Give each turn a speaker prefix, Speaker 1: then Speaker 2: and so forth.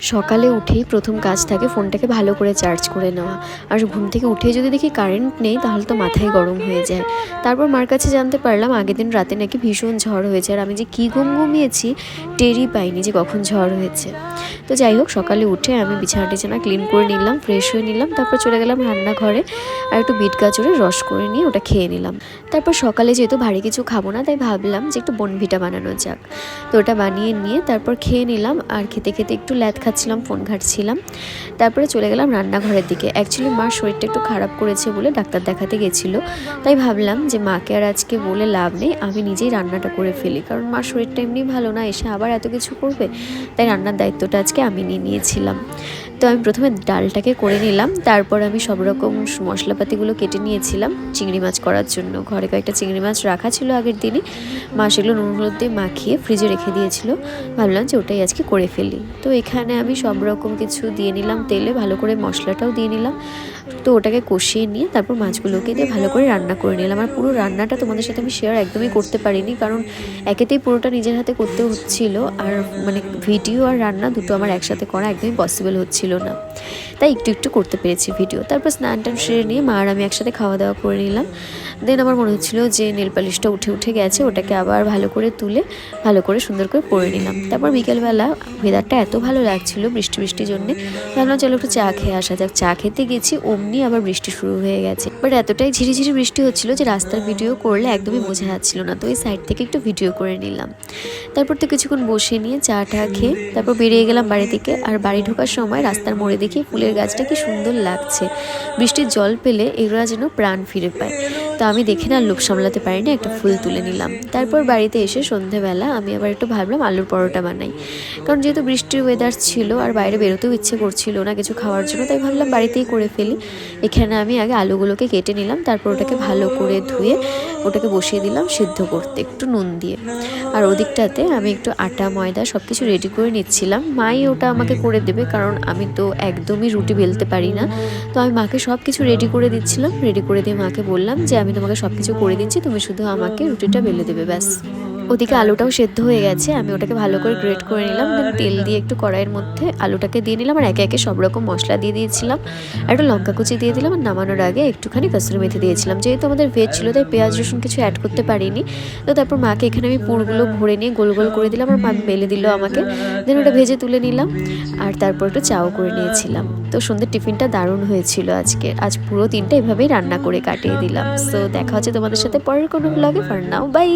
Speaker 1: সকালে উঠেই প্রথম কাজ থাকে ফোনটাকে ভালো করে চার্জ করে নেওয়া। আর ঘুম থেকে উঠে যদি দেখি কারেন্ট নেই তাহলে তো মাথায় গরম হয়ে যায়। তারপর মার কাছে জানতে পারলাম আগের দিন রাতে নাকি ভীষণ ঝড় হয়েছে, আর আমি যে কী ঘুমিয়েছি টেরই পাইনি যে কখন ঝড় হয়েছে। তো যাই হোক, সকালে উঠে আমি বিছানা টিছানা ক্লিন করে নিলাম, ফ্রেশ হয়ে নিলাম, তারপর চলে গেলাম রান্নাঘরে আর একটু বিট গাজরের রস করে নিয়ে ওটা খেয়ে নিলাম। তারপর সকালে যেহেতু ভারী কিছু খাবো না, তাই ভাবলাম যে একটু বনভিটা বানানো যাক। তো ওটা বানিয়ে নিয়ে তারপর খেয়ে নিলাম, আর খেতে খেতে একটু ল্যাদ খাচ্ছিলাম, ফোন ঘাঁটছিলাম। তারপরে চলে গেলাম রান্নাঘরের দিকে। অ্যাকচুয়ালি মার শরীরটা একটু খারাপ করেছে বলে ডাক্তার দেখাতে গেছিলো, তাই ভাবলাম যে মাকে আর আজকে বলে লাভ নেই, আমি নিজেই রান্নাটা করে ফেলি, কারণ মার শরীরটা এমনি ভালো না, এসে আবার এত কিছু করবে, তাই রান্নার দায়িত্বটা আজকে আমি নিয়েছিলাম। তো আমি প্রথমে ডালটাকে করে নিলাম, তারপর আমি সব রকম মশলাপাতিগুলো কেটে নিয়েছিলাম চিংড়ি মাছ করার জন্য। ঘরে কয়েকটা চিংড়ি মাছ রাখা ছিল আগের দিনই, মা সেগুলো নুন হলুদ দিয়ে মাখিয়ে ফ্রিজে রেখে দিয়েছিল, ভাবলাম যে ওটাই আজকে করে ফেলি। তো এখানে আমি সব রকম কিছু দিয়ে নিলাম তেলে, ভালো করে মশলাটাও দিয়ে নিলাম। তো ওটাকে কষিয়ে নিয়ে তারপর মাছগুলোকে দিয়ে ভালো করে রান্না করে নিলাম। আর পুরো রান্নাটা তোমাদের সাথে আমি শেয়ার একদমই করতে পারিনি, কারণ একেতেই পুরোটা নিজের হাতে করতে হচ্ছিল, আর মানে ভিডিও আর রান্না দুটো আমার একসাথে করা একদমই পসিবল হচ্ছিল না, তাই একটু একটু করতে পেরেছি ভিডিও। তারপর স্নান টান সেরে নিয়ে মা আর আমি একসাথে খাওয়া দাওয়া করে নিলাম। দেন আমার মনে হচ্ছিলো যে নেল পালিশটা উঠে গেছে, ওটাকে আবার ভালো করে তুলে ভালো করে সুন্দর করে পরে নিলাম। তারপর বিকেলবেলা ওয়েদারটা এত ভালো লাগছিলো বৃষ্টির জন্যে, ভাবলাম চলো একটু চা খেয়ে আসা যাক। চা খেতে গেছি, অমনি আবার বৃষ্টি শুরু হয়ে গেছে, বাট এতটাই ঝিরিঝিরি বৃষ্টি হচ্ছিলো যে রাস্তার ভিডিও করলে একদমই বোঝা যাচ্ছিল না, তো ওই সাইড থেকে একটু ভিডিও করে নিলাম। তারপর তো কিছুক্ষণ বসে নিয়ে চা টা খেয়ে তারপর বেরিয়ে গেলাম বাড়ি থেকে। আর বাড়ি ঢোকার সময় রাস্তার মোড়ে দেখি ফুলের গাছটা কি সুন্দর লাগছে, বৃষ্টির জল পেলে এগুলো যেন প্রাণ ফিরে পায়। তো আমি দেখে না লোভ সামলাতে পারিনি, একটা ফুল তুলে নিলাম। তারপর বাড়িতে এসে সন্ধেবেলা আমি আবার একটু ভাবলাম আলুর পরোটা বানাই, কারণ যেহেতু বৃষ্টির ওয়েদার ছিল আর বাইরে বেরোতেও ইচ্ছে করছিল না কিছু খাওয়ার জন্য, তাই ভাবলাম বাড়িতেই করে ফেলি। এখানে আমি আগে আলুগুলোকে কেটে নিলাম, তারপর ওটাকে ভালো করে ধুয়ে ওটাকে বসিয়ে দিলাম সিদ্ধ করতে একটু নুন দিয়ে। আর ওদিকটাতে আমি একটু আটা ময়দা সব কিছু রেডি করে নিচ্ছিলাম। মাই ওটা আমাকে করে দেবে, কারণ আমি তো একদমই রুটি বেলতে পারি না। তো আমি মাকে সব কিছু রেডি করে দিচ্ছিলাম, রেডি করে দিয়ে মাকে বললাম যে আমি তোমাকে সব কিছু করে দিচ্ছি, তুমি শুধু আমাকে রুটিটা বেলে দেবে, ব্যাস। ওদিকে আলুটাও সেদ্ধ হয়ে গেছে, আমি ওটাকে ভালো করে গ্রেট করে নিলাম। দেন তেল দিয়ে একটু কড়াইয়ের মধ্যে আলুটাকে দিয়ে নিলাম, আর একে একে সব রকম মশলা দিয়ে দিয়েছিলাম, আর একটু লঙ্কা কুচি দিয়ে দিলাম। আর নামানোর আগে একটুখানি কসুরি মেথি দিয়েছিলাম, যেহেতু আমাদের ভেজ ছিল তাই পেঁয়াজ রসুন কিছু অ্যাড করতে পারিনি। তো তারপর মাকে এখানে আমি পুরগুলো ভরে নিয়ে গোল গোল করে দিলাম, আর মা বেলে দিল আমাকে। দেন ওটা ভেজে তুলে নিলাম, আর তারপর একটু চাও করে নিয়েছিলাম। তো সন্ধ্যের টিফিনটা দারুণ হয়েছিল আজ পুরো দিনটা এভাবেই রান্না করে কাটিয়ে দিলাম। সো দেখা হচ্ছে তোমাদের সাথে পরের কোনো ব্লগে। For now by.